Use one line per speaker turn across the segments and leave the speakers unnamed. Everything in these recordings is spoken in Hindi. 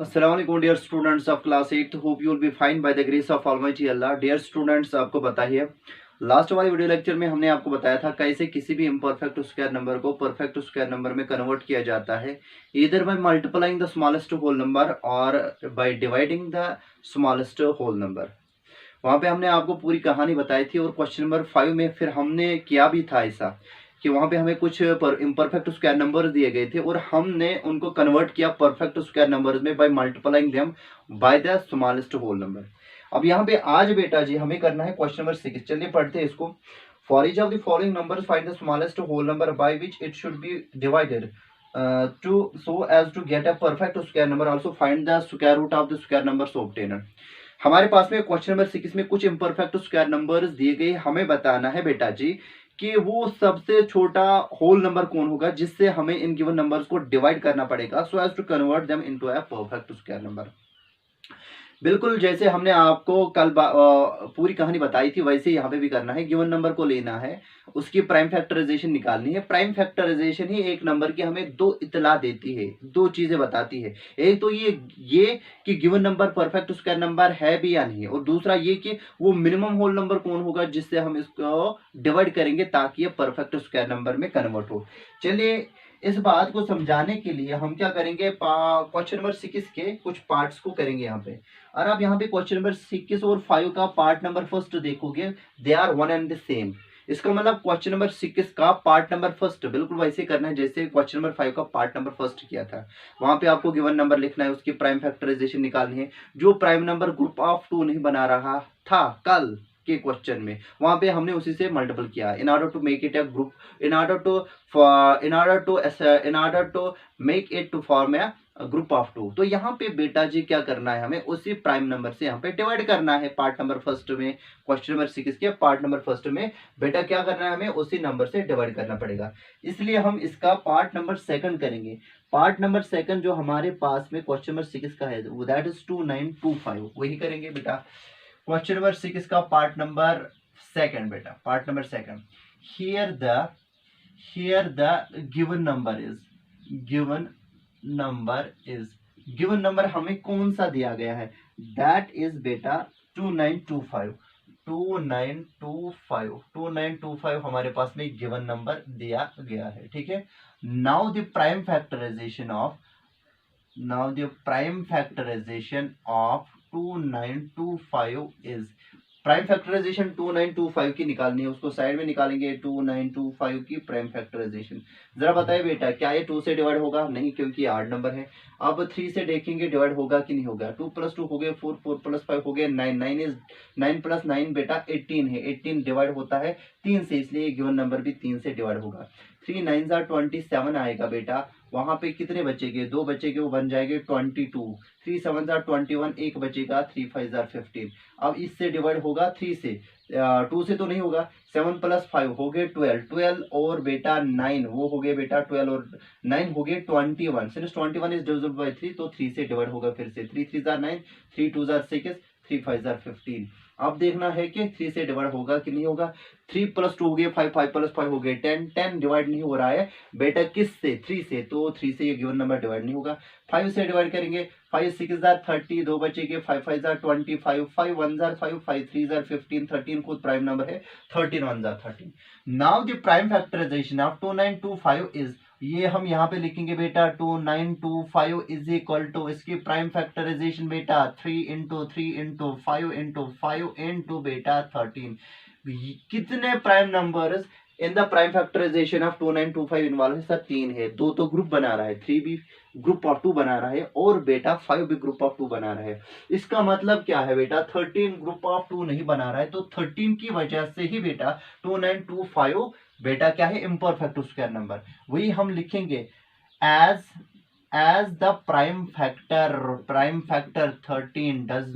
Assalamualaikum dear students of class 8, hope you will be fine by the grace of Almighty Allah. Dear students, आपको बताइए लास्ट वाले वीडियो लेक्चर में हमने आपको बताया था कैसे किसी भी इम्परफेक्ट स्क्वायर नंबर को परफेक्ट स्क्वायर नंबर में कन्वर्ट किया जाता है, इधर by multiplying the smallest whole number और by dividing the smallest whole number. वहां पे हमने आपको पूरी कहानी बताई थी और क्वेश्चन नंबर 5 में फिर हमने किया भी था ऐसा कि वहां पे हमें कुछ इम्परफेक्ट स्क्वायर नंबर्स दिए गए थे और हमने उनको कन्वर्ट किया परफेक्ट स्क्वायर नंबर्स में by multiplying them by the smallest whole number. अब यहाँ पे आज बेटा जी हमें करना है क्वेश्चन नंबर 6। चलिए पढ़ते हैं इसको। For each of the following numbers find the smallest whole number by which it should be divided to so as to get a perfect square number, also find the square root of the square numbers obtained. हमारे पास में क्वेश्चन नंबर 6 में कुछ इम्परफेक्ट स्क्वायर नंबर्स दिए गए, हमें बताना है बेटा जी कि वो सबसे छोटा होल नंबर कौन होगा जिससे हमें इन गिवन नंबर्स को डिवाइड करना पड़ेगा so as to convert them into a perfect square number. बिल्कुल जैसे हमने आपको कल पूरी कहानी बताई थी वैसे यहाँ पे भी करना है। गिवन नंबर को लेना है, उसकी प्राइम फैक्टराइजेशन निकालनी है। प्राइम फैक्टराइजेशन ही एक नंबर की हमें दो इतला देती है, दो चीजें बताती है। एक तो ये कि given number perfect square number है भी या नहीं, और दूसरा ये कि वो मिनिमम होल नंबर कौन होगा जिससे हम इसको डिवाइड करेंगे ताकि ये परफेक्ट स्क्वायर नंबर में कन्वर्ट हो। चलिए इस बात को समझाने के लिए हम क्या करेंगे, क्वेश्चन नंबर 6 के कुछ पार्ट्स को करेंगे यहाँ पे। और आप यहाँ पे क्वेश्चन नंबर 6 और 5 का पार्ट नंबर फर्स्ट देखोगे, they are one and the same. इसका मतलब क्वेश्चन नंबर 6 का पार्ट नंबर फर्स्ट बिल्कुल वैसे करना है जैसे क्वेश्चन नंबर 5 का पार्ट नंबर फर्स्ट किया था। वहां पे आपको गिवन नंबर लिखना है, उसकी प्राइम फैक्टराइजेशन निकालनी है। जो प्राइम नंबर ग्रुप ऑफ 2 नहीं बना रहा था कल के क्वेश्चन में, वहां पे हमने उसी से मल्टीपल किया in order to make it a group, in order to make it to form a group of 2। तो यहाँ पे बेटा जी क्या करना है, हमें उसी प्राइम नंबर से यहाँ पे डिवाइड करना है। पार्ट नंबर फर्स्ट में क्वेश्चन नंबर 6 के पार्ट नंबर फर्स्ट में बेटा क्या करना है, हमें उसी नंबर से डिवाइड करना पड़ेगा। इसलिए हम इसका पार्ट नंबर सेकंड करेंगे। पार्ट नंबर सेकंड जो हमारे पास में क्वेश्चन नंबर 6 का है दैट इज 2925, वही करेंगे बेटा। क्वेश्चन नंबर 6 का पार्ट नंबर सेकंड बेटा, part number second. Here the given number हमें कौन सा दिया गया है, दैट इज बेटा 2925 हमारे पास में गिवन नंबर दिया गया है। ठीक है। Now the prime factorization of 2925 is, prime factorization 2925 की निकालनी है, उसको साइड में निकालेंगे। 2925 की प्राइम फैक्टराइजेशन जरा बताइए बेटा, क्या ये 2 से डिवाइड होगा? नहीं, क्योंकि 8 नंबर है। अब 3 से देखेंगे डिवाइड होगा कि नहीं होगा। 2 + 2 हो गए 4, 4 + 5 हो गए 9, 9 + 9 बेटा 18 है। 18 डिवाइड होता है 3 से, इसलिए गिवन नंबर भी 3 से डिवाइड होगा। 3 9 27 आएगा बेटा। वहां पे कितने बचेंगे? 2 बचेंगे, वो बन जाएंगे 22। 3 7 21, एक बचेगा 3 5 15। अब इससे डिवाइड होगा 3 से, 2 से तो नहीं होगा। 7 + 5 हो गए 12, 12 और बेटा 9 वो हो गए बेटा 12 और 9 हो गए 21। सिंस 21 इज डिविजिबल बाय 3 तो 3 से डिवाइड होगा फिर से। 3 3 9, 3 2 6, 3 5 15। अब देखना है कि 3 से डिवाइड होगा कि नहीं होगा। 3 + 2 हो गए 5, 5 + 5 हो गए 10, 10 डिवाइड नहीं हो रहा है बेटा किससे? 3 से, तो 3 से ये गिवन नंबर डिवाइड नहीं होगा। 5 से डिवाइड करेंगे, 5 6 30, 2 बचेंगे 5 5 25, 5 1 5, 5 3 15, 13 खुद प्राइम नंबर है, 13 1 13। Now the prime factorization of 2925 is, ये हम यहाँ पे लिखेंगे बेटा 2925 इज इक्वल टू इसकी प्राइम फैक्टराइजेशन बेटा 3 × 3 × 5 × 5 इंटू बेटा 13। कितने prime numbers in the prime factorization of 2925 involve है? सर 3 है। 2 तो ग्रुप बना रहा है, 3 भी ग्रुप ऑफ 2 बना रहा है और बेटा 5 भी ग्रुप ऑफ 2 बना रहा है। इसका मतलब क्या है बेटा, 13 ग्रुप ऑफ 2 नहीं बना रहा है, तो 13 की वजह से ही बेटा 2925 बेटा क्या है, इम्परफेक्ट स्क्वायर नंबर। वही हम लिखेंगे as the prime factor 13 does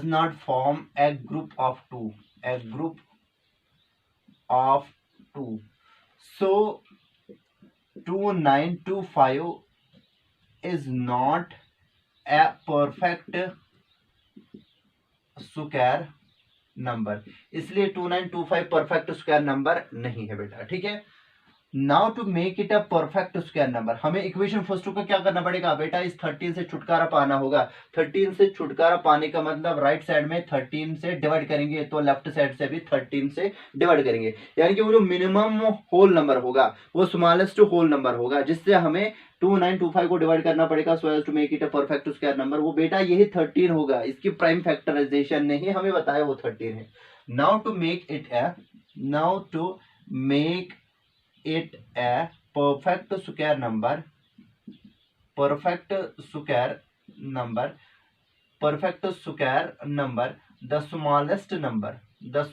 not form a group of 2, so 2925 is not a perfect square number, इसलिए 2925 परफेक्ट स्क्वायर नंबर नहीं है बेटा। ठीक है। Now to make it a perfect square number, हमें इक्वेशन फर्स्ट का क्या करना पड़ेगा बेटा, इस 13 से छुटकारा पाना होगा। 13 से छुटकारा पाने का मतलब राइट साइड में 13 से डिवाइड करेंगे, तो लेफ्ट साइड से भी 13 से डिवाइड करेंगे, यानी कि वो जो मिनिमम होल नंबर होगा वो स्मॉलेस्ट होल नंबर होगा, जिससे हमें 2925 को डिवाइड करना पड़ेगा so as to make it a perfect square number. वो बेटा यही 13 होगा, इसकी प्राइम फैक्टराइजेशन ने ही हमें बताया वो 13 है। Now to make it a now to make it a perfect square number, perfect square number, perfect square number, the smallest number, the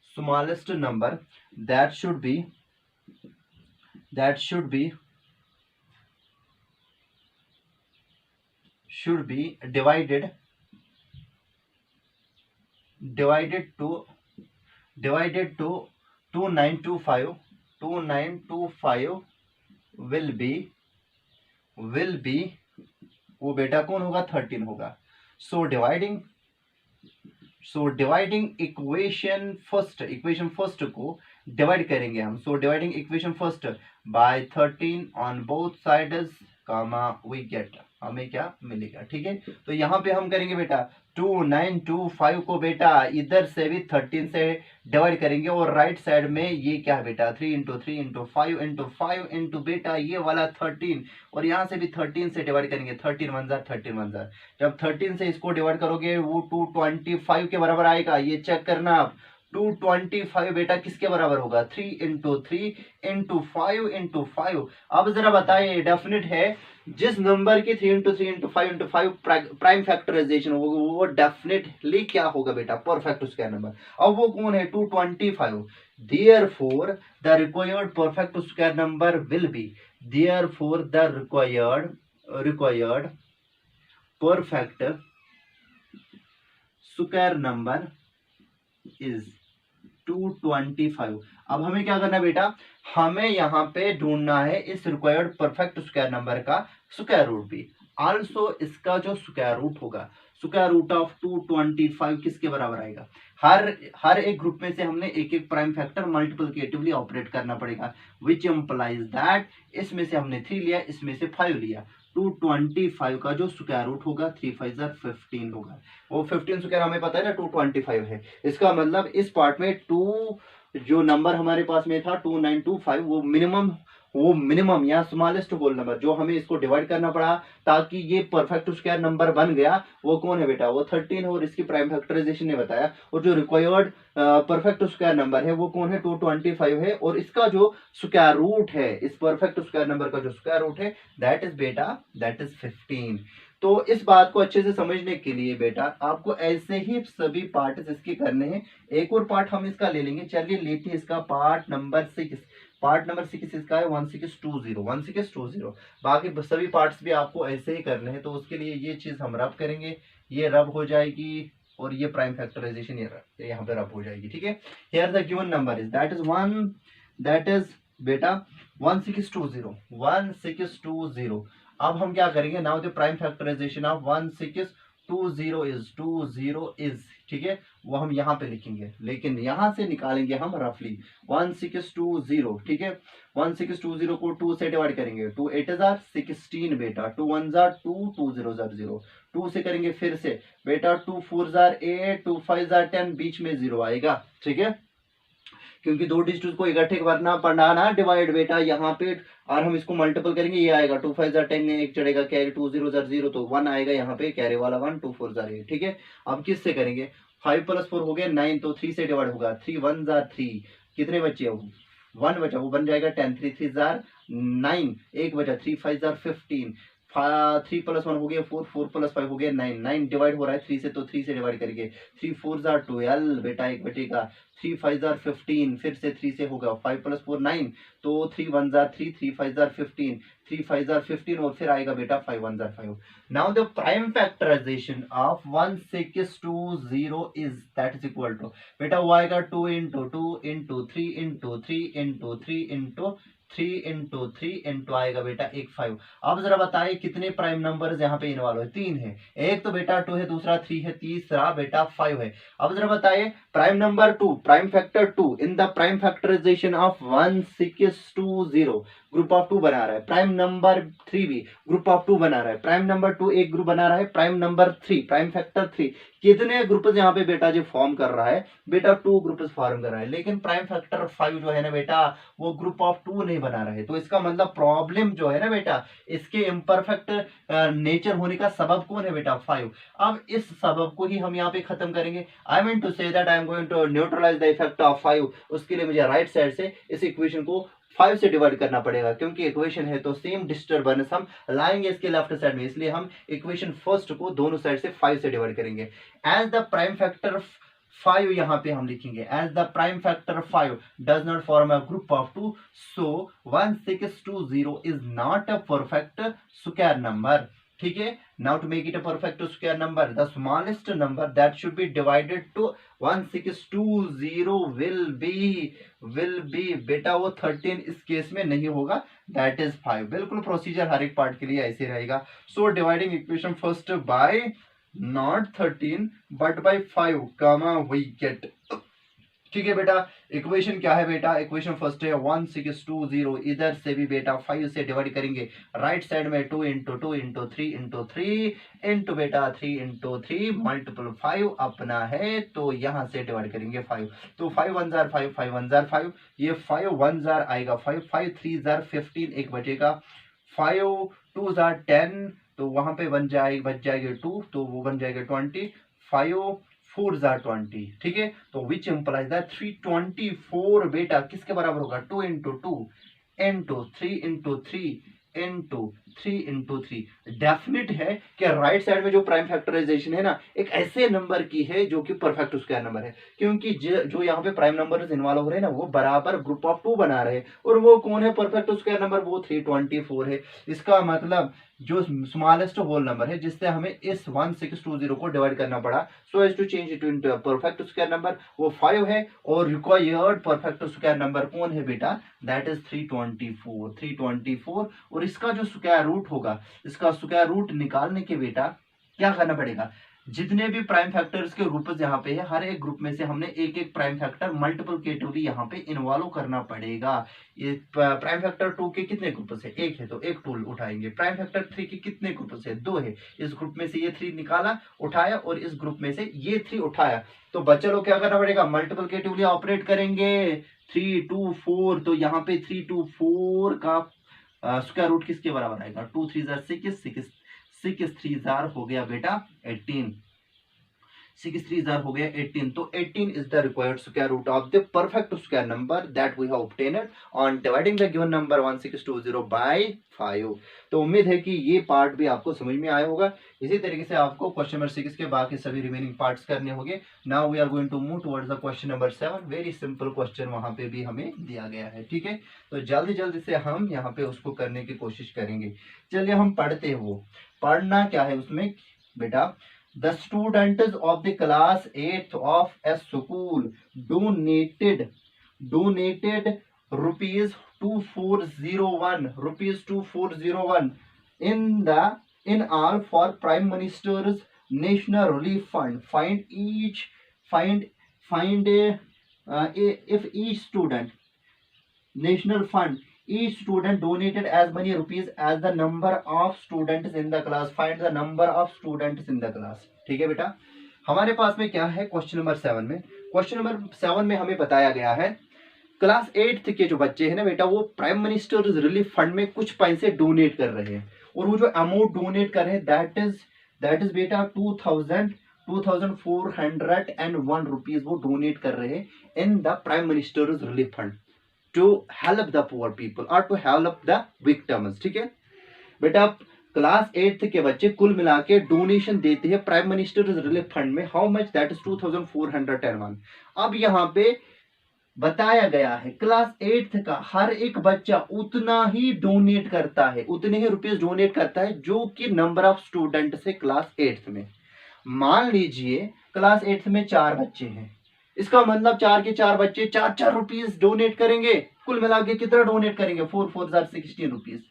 smallest number that should be divided to 2925 will be वो बेटा कौन होगा, 13 होगा। सो डिवाइडिंग इक्वेशन फर्स्ट को डिवाइड करेंगे हम। So dividing equation first by 13 on both sides comma we get, हमें क्या मिलेगा, ठीक है। तो यहाँ पे हम करेंगे बेटा 2925 को बेटा इधर से भी 13 से डिवाइड करेंगे, और राइट साइड में ये क्या है बेटा 3 इंटू 3 इंटू 5 इंटू 5 इंटू बेटा ये वाला 13, और यहाँ से भी 13 से डिवाइड करेंगे, 13 1 जार। जब 13 से इसको डिवाइड करोगे वो 225 के बराबर आएगा, ये चेक करना आप। 225 बेटा किसके बराबर होगा, 3 इंटू 3 इंटू 5 इंटू 5। अब जरा बताइए, डेफिनेट है जिस नंबर की 3 into 3 into 5 into 5 prime factorization होगा वो डेफिनेटली क्या होगा बेटा, परफेक्ट स्क्वायर नंबर। अब वो कौन है, 225। Therefore the required perfect square number will be, therefore the required perfect square number is 225। अब हमें क्या करना है बेटा, हमें यहाँ पे ढूंढना है इस रिक्वायर्ड परफेक्ट स्क्वायर नंबर का स्क्वायर रूट भी, आल्सो इसका जो स्क्वायर रूट होगा, स्क्वायर रूट ऑफ 225 किसके बराबर आएगा। हर एक ग्रुप में से हमने एक एक प्राइम फैक्टर मल्टीप्लिकेटिवली ऑपरेट करना पड़ेगा, विच इंप्लाइज दैट इसमें से हमने 3 लिया, इसमें से 5 लिया, 225 का जो स्क्वायर रूट होगा 3 5 15 होगा। वो 15 स्क्वायर हमें पता है ना 225 है, इसका मतलब इस पार्ट में 2 जो नंबर हमारे पास में था 2925 वो मिनिमम या स्मॉलेस्ट होल नंबर जो हमें इसको डिवाइड करना पड़ा ताकि ये परफेक्ट स्क्वायर नंबर बन गया, वो कौन है बेटा, वो 13 है, और इसकी प्राइम फैक्टराइजेशन ने बताया। और जो रिक्वायर्ड परफेक्ट स्क्वायर नंबर है वो कौन है, 225 है, और इसका जो स्क्वायर रूट है, इस परफेक्ट स्क्वायर नंबर का जो स्क्वायर रूट है दैट इज 15। तो इस बात को अच्छे से समझने के लिए बेटा आपको ऐसे ही सभी पार्ट इसके करने हैं। एक और पार्ट हम इसका ले लेंगे, चलिए लेते हैं इसका पार्ट नंबर 6। पार्ट नंबर 6 इसका है 1620। बाकी सभी पार्ट्स भी आपको ऐसे ही करने हैं, तो उसके लिए ये चीज हम रब करेंगे, ये रब हो जाएगी, और ये प्राइम फैक्टराइजेशन यहाँ पे रब हो जाएगी, ठीक है। Here the given number is that is बेटा 1620। अब हम क्या करेंगे, now the prime factorization of 1620 is ठीक है, वो हम यहाँ पे लिखेंगे, लेकिन यहाँ से निकालेंगे हम रफली 1620, ठीक है। 1620 को 2 से डिवाइड करेंगे, 2 8 16 बेटा, 2 1 2 2 0 0, 2 से करेंगे फिर से बेटा, 2 4 8 2 5 10, बीच में 0 आएगा, ठीक है, क्योंकि 2 डिजिट को इकट्ठे करना पड़ना ना डिवाइड बेटा यहाँ पे, और हम इसको मल्टीपल करेंगे, ये आएगा 2 5 10 में एक चढ़ेगा कैरी, 2 0 0, तो 1 आएगा यहाँ पे कैरी वाला 1, 2 4 8, ठीक है। अब किससे करेंगे, 5 + 4 हो गया 9, तो 3 से डिवाइड होगा, 3 1 3, कितने बच्चे, 1 बचा, वो बन जाएगा 10, 3 3 9, एक बचा, 3 5 15, 3 + 1 हो गया 4, 4 + 5 हो गया 9, 9 डिवाइड हो रहा है 3 से, तो 3 से डिवाइड करेंगे, 3 4 12 बेटा, एक बचेगा, 3 5 15, फिर से 3 से होगा, 5 + 4 9, तो 3 1 3, 3 5 15, 3 5 15, और फिर आएगा बेटा 5 1 5। Now the prime factorization of 1620 is that is equal to बेटा वो आएगा 2 × 2 × 3 × 3 × 3 × 3 इंटू आएगा बेटा एक 5। अब जरा बताइए कितने प्राइम नंबर्स यहाँ पे इन्वॉल्व है, 3 है। एक तो बेटा 2 है, दूसरा 3 है, तीसरा बेटा 5 है। अब जरा बताइए prime number 2, prime factor 2 in the prime factorization of 1620 group of 2 बना रहा है। प्राइम नंबर 3 भी ग्रुप ऑफ 2 बना रहा है। प्राइम नंबर 2 एक ग्रुप बना रहा है। प्राइम नंबर 3 प्राइम फैक्टर 3 कितने ग्रुप यहाँ पे बेटा जो फॉर्म कर रहा है, बेटा 2 ग्रुप फॉर्म कर रहा है। लेकिन प्राइम फैक्टर 5 जो है ना बेटा वो ग्रुप ऑफ 2 नहीं बना रहा है। तो इसका मतलब प्रॉब्लम जो है ना बेटा, इसके इम्परफेक्ट नेचर होने का सबब कौन है बेटा, 5। अब इस सबब को ही हम यहाँ पे खत्म करेंगे। I mean to say that I am going to neutralize the effect of 5। उसके लिए मुझे राइट साइड से इस इक्वेशन को 5 से डिवाइड करना पड़ेगा, क्योंकि इक्वेशन है तो सेम डिस्टर्बेंस हम लाएंगे इसके लेफ्ट साइड में, इसलिए हम इक्वेशन फर्स्ट को दोनों साइड से 5 से डिवाइड करेंगे। एज द प्राइम फैक्टर 5 यहाँ पे हम लिखेंगे as the prime factor 5 does not form a group of 2, so 1620 is not a perfect square number. ठीक है, now to make it a perfect square number the smallest number that should be divided to 1620 will be बेटा वो 13 इस केस में नहीं होगा, दैट इज 5। बिल्कुल प्रोसीजर हर एक पार्ट के लिए ऐसे रहेगा। So dividing equation first by not 13 but by 5 comma we get. ठीक है बेटा, इक्वेशन क्या है बेटा, इक्वेशन फर्स्ट है 1620, इधर से भी बेटा 5 से डिवाइड करेंगे। राइट साइड में 2 इंटू 2 इंटू 3 इंटू 3 इंटू बेटा 3 इंटू 3 मल्टीपल 5 अपना है, तो यहां से डिवाइड करेंगे 5। तो 5 1 जार 5, 5 1 जार 5, ये 5 1 जार आएगा 5, 5 3 जार 15 एक बचेगा, 5 2 जार 10, तो वहां पे बच जाएगी 2, तो वो बन जाएगा 20, 5 4 जार 20। ठीक है, तो विच इंप्लाइज दैट 324 बेटा किसके बराबर होगा, 2 into 2 into 3 into 3 into 3 into 3। Definite है कि राइट साइड में जो प्राइम फैक्टराइजेशन है ना, एक ऐसे नंबर की है जो कि परफेक्ट स्क्वायर नंबर है, क्योंकि जो यहाँ पे प्राइम नंबर इन्वॉल्व हो रहे हैं ना वो बराबर ग्रुप ऑफ 2 बना रहे हैं, और वो कौन है परफेक्ट स्क्वायर नंबर, वो 324 है। इसका मतलब जो स्मॉलेस्ट होल नंबर है जिससे हमें इस 1620 को डिवाइड करना पड़ा so as to change it into perfect square number, वो 5 है। और रिक्वायर्ड परफेक्ट स्क्वायर नंबर कौन है बेटा, दैट इज 324। और इसका जो स्क्वायर रूट होगा, इसका स्क्वायर रूट निकालने के बेटा क्या करना पड़ेगा, जितने भी प्राइम फैक्टर्स के ग्रुप यहाँ पे है, हर एक ग्रुप में से हमने एक एक प्राइम फैक्टर मल्टीप्लिकेटिवली यहाँ पे इन्वॉल्व करना पड़ेगा। ये प्राइम फैक्टर 2 के कितने ग्रुप से, एक है तो एक टूल उठाएंगे। प्राइम फैक्टर 3 के कितने ग्रुप से, 2 है, इस ग्रुप में से ये 3 निकाला उठाया, और इस ग्रुप में से ये 3 उठाया, तो बच्चा लोग क्या करना पड़ेगा, मल्टीप्लिकेटिवली ऑपरेट करेंगे। 3 2 4, तो यहाँ पे 3 2 4 का स्क्वायर रूट किसके बराबर आएगा, 2 3 जार 6 6 3 जार हो गया बेटा 18, 6 3 जार हो गया 18। तो 18 is the required square root of the perfect square number that we have obtained on dividing the given number 1620 by 5। तो उम्मीद है कि ये पार्ट भी आपको समझ में आया होगा। इसी तरीके से आपको क्वेश्चन नंबर 6 के बाकी सभी रिमेनिंग पार्ट्स करने होंगे। Now we are going to move towards the question number 7। Very simple question वहां पे भी हमें दिया गया है। ठीक है, तो जल्दी से हम यहाँ पे उसको करने की कोशिश करेंगे। चलिए हम पढ़ते हैं, वो पढ़ना क्या है उसमें बेटा, the students of the class 8th of a school donated rupees 2401 in all for prime minister's national relief fund. If each student national fund, each student donated as many rupees as the number of students in the class. Find the number of students in the class. ठीक है बेटा, हमारे पास में क्या है क्वेश्चन नंबर 7 में, क्वेश्चन नंबर 7 में हमें बताया गया है क्लास 8th के जो बच्चे हैं ना बेटा, वो प्राइम मिनिस्टर रिलीफ फंड में कुछ पैसे डोनेट कर रहे हैं, और वो जो अमाउंट डोनेट कर रहे हैं दैट इज बेटा 2401 रुपीज वो डोनेट कर रहे हैं इन the prime minister relief fund to help the poor people or to help the victims। ठीक है बेटा, क्लास 8th के बच्चे कुल मिला के डोनेशन देते हैं प्राइम मिनिस्टर रिलीफ फंड में, हाउ मच, दैट इज 2401। अब यहाँ पे बताया गया है क्लास 8th का हर एक बच्चा उतना ही डोनेट करता है, उतने ही रुपीज डोनेट करता है जो कि नंबर ऑफ स्टूडेंट से क्लास 8th में। मान लीजिए क्लास 8th में 4 बच्चे हैं, इसका मतलब 4 के 4 बच्चे 4 रुपीज डोनेट करेंगे कुल मिला के कितना डोनेट करेंगे 4,416 रुपीज।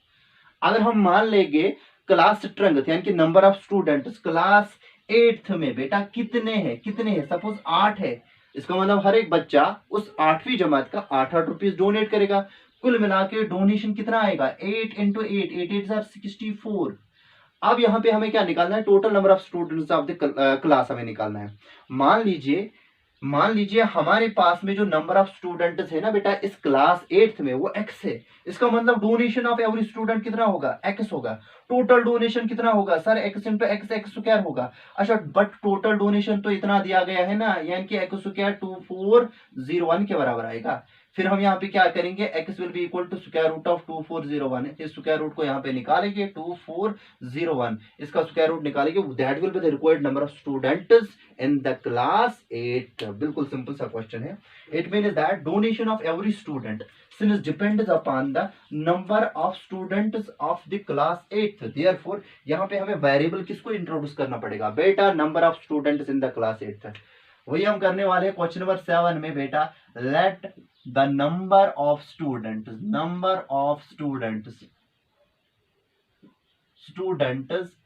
अगर हम मान लेंगे क्लास स्ट्रेंथ यानी कि number of students class 8th में बेटा कितने हैं, सपोज 8 है, इसका मतलब हर एक बच्चा उस 8वीं जमात का 8 रुपीज डोनेट करेगा। कुल मिला के डोनेशन कितना आएगा 8 इंटू 8, 8 अब यहाँ पे हमें क्या निकालना है, total number of students of the class हमें निकालना है। मान लीजिए हमारे पास में जो नंबर ऑफ स्टूडेंट्स है ना बेटा इस क्लास 8th में वो x है, इसका मतलब डोनेशन ऑफ एवरी स्टूडेंट कितना होगा x होगा। टोटल डोनेशन कितना होगा sir x into x square होगा। अच्छा बट टोटल डोनेशन तो इतना दिया गया है ना, यानी कि x स्क्वायर 2401 के बराबर आएगा। फिर हम यहाँ पे क्या करेंगे x will be equal to square root of 2401, इस स्क्वायर रूट को यहाँ पे निकालेंगे 2401, इसका स्क्वायर रूट निकालेंगे, that will be the required number of students in the class 8। बिल्कुल सिंपल सा क्वेश्चन है। It means that donation of every student since depends upon the number of students of the class 8th, therefore यहाँ पे हमें वेरिएबल किसको इंट्रोड्यूस करना पड़ेगा बेटा, number of students in the class 8th। वही हम करने वाले हैं क्वेश्चन नंबर 7 में बेटा, let the number of students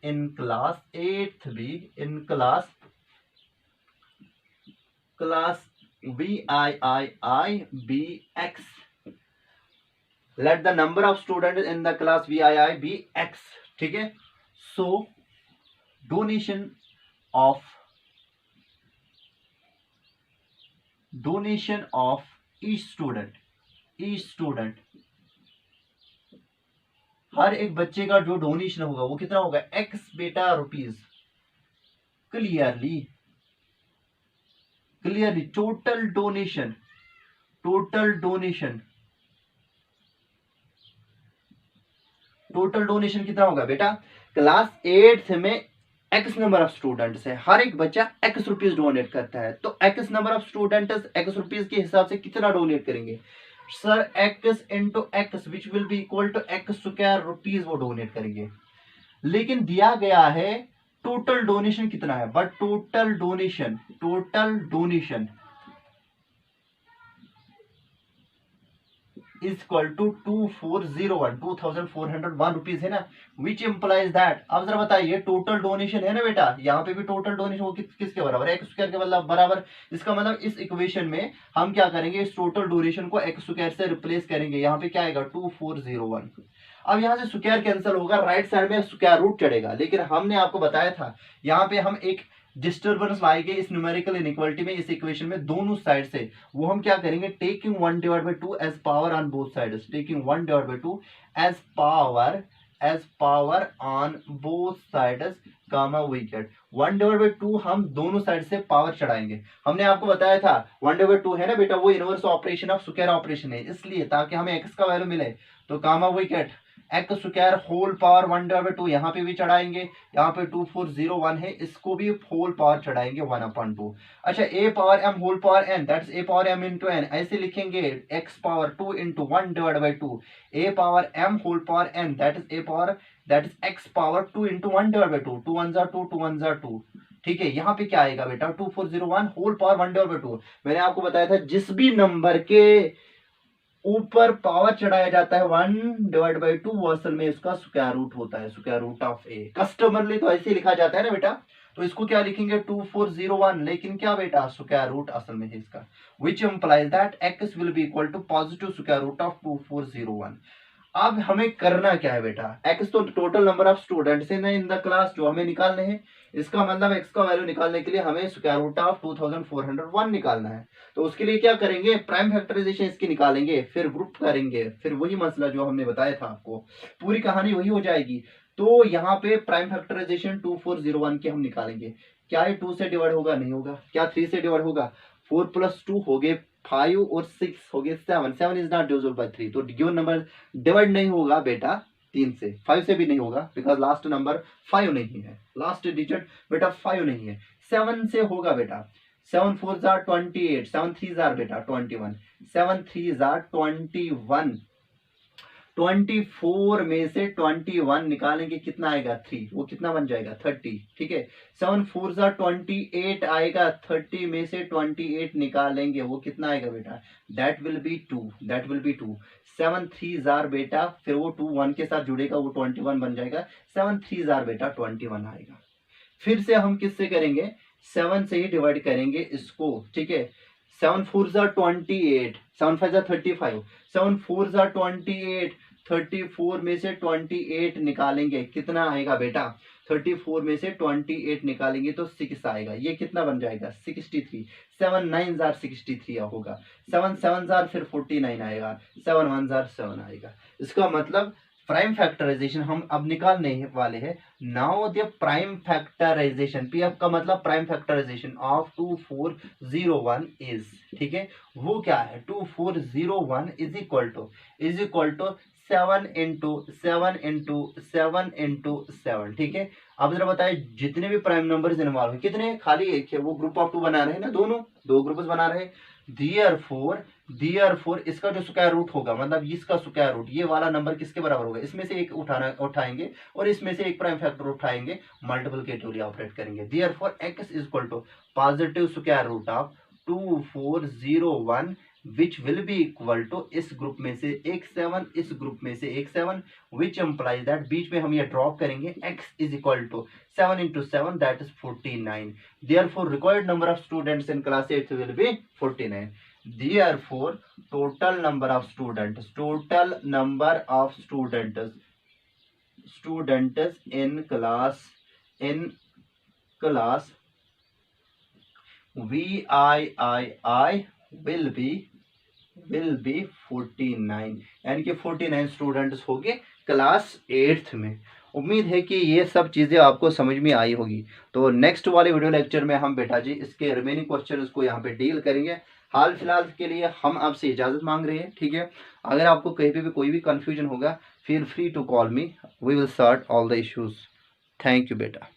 in class 8th be in class VIII let the number of students in the class VII be x, ठीक है। so donation of each student हर एक बच्चे का जो डोनेशन होगा वो कितना होगा x बेटा रुपीज। क्लियरली टोटल डोनेशन कितना होगा बेटा, क्लास 8th में x नंबर ऑफ स्टूडेंट्स है, हर एक बच्चा x रुपीज डोनेट करता है, तो x number of students x rupees के हिसाब से कितना डोनेट करेंगे sir, x into x which will be equal to x square rupees वो डोनेट करेंगे। लेकिन दिया गया है टोटल डोनेशन कितना है, but total donation is equal to 2401 rupees है ना, विच इंप्लाइज दैट। अब जरा बताइए टोटल डोनेशन है ना बेटा, यहाँ पे भी टोटल डोनेशन वो किसके बराबर है, एक्स स्क्वायर के बराबर। इसका मतलब इस इक्वेशन में हम क्या करेंगे, इस टोटल डोनेशन को एक्स स्क्वायर से रिप्लेस करेंगे, यहाँ पे क्या आएगा 2401। अब यहाँ से स्क्वायर कैंसिल होगा, राइट साइड में स्क्वायर रूट चढ़ेगा, लेकिन हमने आपको बताया था यहाँ पे हम एक डिस्टर्बेंस लाएंगे इस न्यूमेरिकल इनइक्वालिटी में, इस इक्वेशन में दोनों साइड से, वो हम क्या करेंगे taking 1/2 as power on both sides, taking 1/2 as power on both sides comma we get 1/2 हम दोनों साइड से पावर चढ़ाएंगे। हमने आपको बताया था 1/2 है ना बेटा, वो inverse operation of square operation है, इसलिए ताकि हमें एक्स का वैल्यू मिले तो comma we get X square whole power 1/2, यहाँ पे भी चढ़ाएंगे, यहाँ पे 2401 है, इसको भी होल पावर चढ़ाएंगे 1/2। अच्छा A power M whole power N, that is A power M into N, ऐसे लिखेंगे X power 2 into 1/2 A power M whole power N, that is X power 2 into 1/2, 2 1 जा 2 2 1 जा 2। ठीक है, यहाँ पे क्या आएगा बेटा 2401 होल पावर 1/2। मैंने आपको बताया था जिस भी नंबर के ऊपर पावर चढ़ाया जाता है 1/2 वो असल में इसका स्क्वायर रूट होता है, स्क्वायर रूट ऑफ ए। कस्टमरली तो ऐसे ही लिखा जाता है ना बेटा, तो इसको क्या लिखेंगे 2401, लेकिन क्या बेटा स्क्वायर रूट असल में है इसका, which implies that x will be equal to positive square root of 2401। अब हमें करना क्या है बेटा, x तो total number of students in the class जो हमें निकालने हैं, इसका मतलब x का वैल्यू निकालने के लिए हमें स्क्वायर रूट ऑफ 2401 निकालना है। तो उसके लिए क्या करेंगे, प्राइम फैक्टराइजेशन इसकी निकालेंगे, फिर ग्रुप करेंगे, फिर वही मसला जो हमने बताया था आपको, पूरी कहानी वही हो जाएगी। तो यहाँ पे प्राइम फैक्टराइजेशन 2401 के हम निकालेंगे। क्या ये 2 से डिवाइड होगा, नहीं होगा। क्या 3 से डिवाइड होगा, 4 + 2 हो गए 5 और 6 हो गए 7 इज नॉट डिविजिबल बाय 3, तो गिवन नंबर डिवाइड नहीं होगा बेटा 3 से, 5 से भी नहीं होगा, बिकॉज लास्ट नंबर 5 नहीं है, लास्ट डिजिट बेटा 5 नहीं है। 7 से होगा बेटा, 7 4 जार 28, 7 3 जार बेटा 21, 7 3 जार 21, 24 में से 21 निकालेंगे कितना आएगा 3, वो कितना बन जाएगा 30, ठीक है। 7 4 जा 28 आएगा, 30 में से 28 निकालेंगे वो कितना आएगा बेटा, दैट विल बी 2, 7 3 जार बेटा, फिर वो 2 1 के साथ जुड़ेगा, वो 21 बन जाएगा, 7 3 जार बेटा 21 आएगा। फिर से हम किससे करेंगे, 7 से ही डिवाइड करेंगे इसको, ठीक है। 7 4 जा 28, 7 5 जा 35, 7 4 जा 28, 34 में से 28 निकालेंगे कितना आएगा बेटा, 34 में से 28 निकालेंगे तो 6 आएगा, ये कितना बन जाएगा 63, 7 9 जार 63 होगा, 7 7 जार फिर 49 आएगा, 7 1 जार 7 आएगा। इसका मतलब प्राइम फैक्टराइजेशन हम अब निकालने वाले हैं। Now the prime factorization, PF का मतलब प्राइम फैक्टराइजेशन ऑफ 2401 इज, ठीक है, वो क्या है 2401 is equal to 7 into 7 into 7 into 7, ठीक है। अब जरा बताए जितने भी प्राइम नंबर इन्वॉल्व है कितने, खाली एक है, वो ग्रुप ऑफ 2 बना रहे हैं ना, दोनों 2 ग्रुप्स बना रहे हैं। Therefore इसका जो स्क्वायर रूट होगा, मतलब इसका स्क्वायर रूट, ये वाला नंबर किसके बराबर होगा, इसमें से एक उठाएंगे और इसमें से एक प्राइम फैक्टर उठाएंगे, मल्टीप्लिकेटिवली ऑपरेट करेंगे। Therefore x is equal to positive square root of 2401 which will be equal to इस ग्रुप में से एक 7, इस ग्रुप में से एक 7, विच एम्प्लाइज दैट, बीच में हम ये ड्रॉप करेंगे, x is equal to 7 into 7 that is 49। Therefore required number of students in class 8 will be 49. Therefore total number of students in class VIII will be 49, यानी कि 49 स्टूडेंट्स हो गए क्लास 8th में। उम्मीद है कि ये सब चीज़ें आपको समझ में आई होगी। तो नेक्स्ट वाले वीडियो लेक्चर में हम बेटा जी इसके रिमेनिंग क्वेश्चन को यहाँ पे डील करेंगे। हाल फिलहाल के लिए हम आपसे इजाज़त मांग रहे हैं, ठीक है। अगर आपको कहीं पे भी कोई भी कन्फ्यूजन होगा, feel free to call me, we will sort all the issues. Thank you बेटा।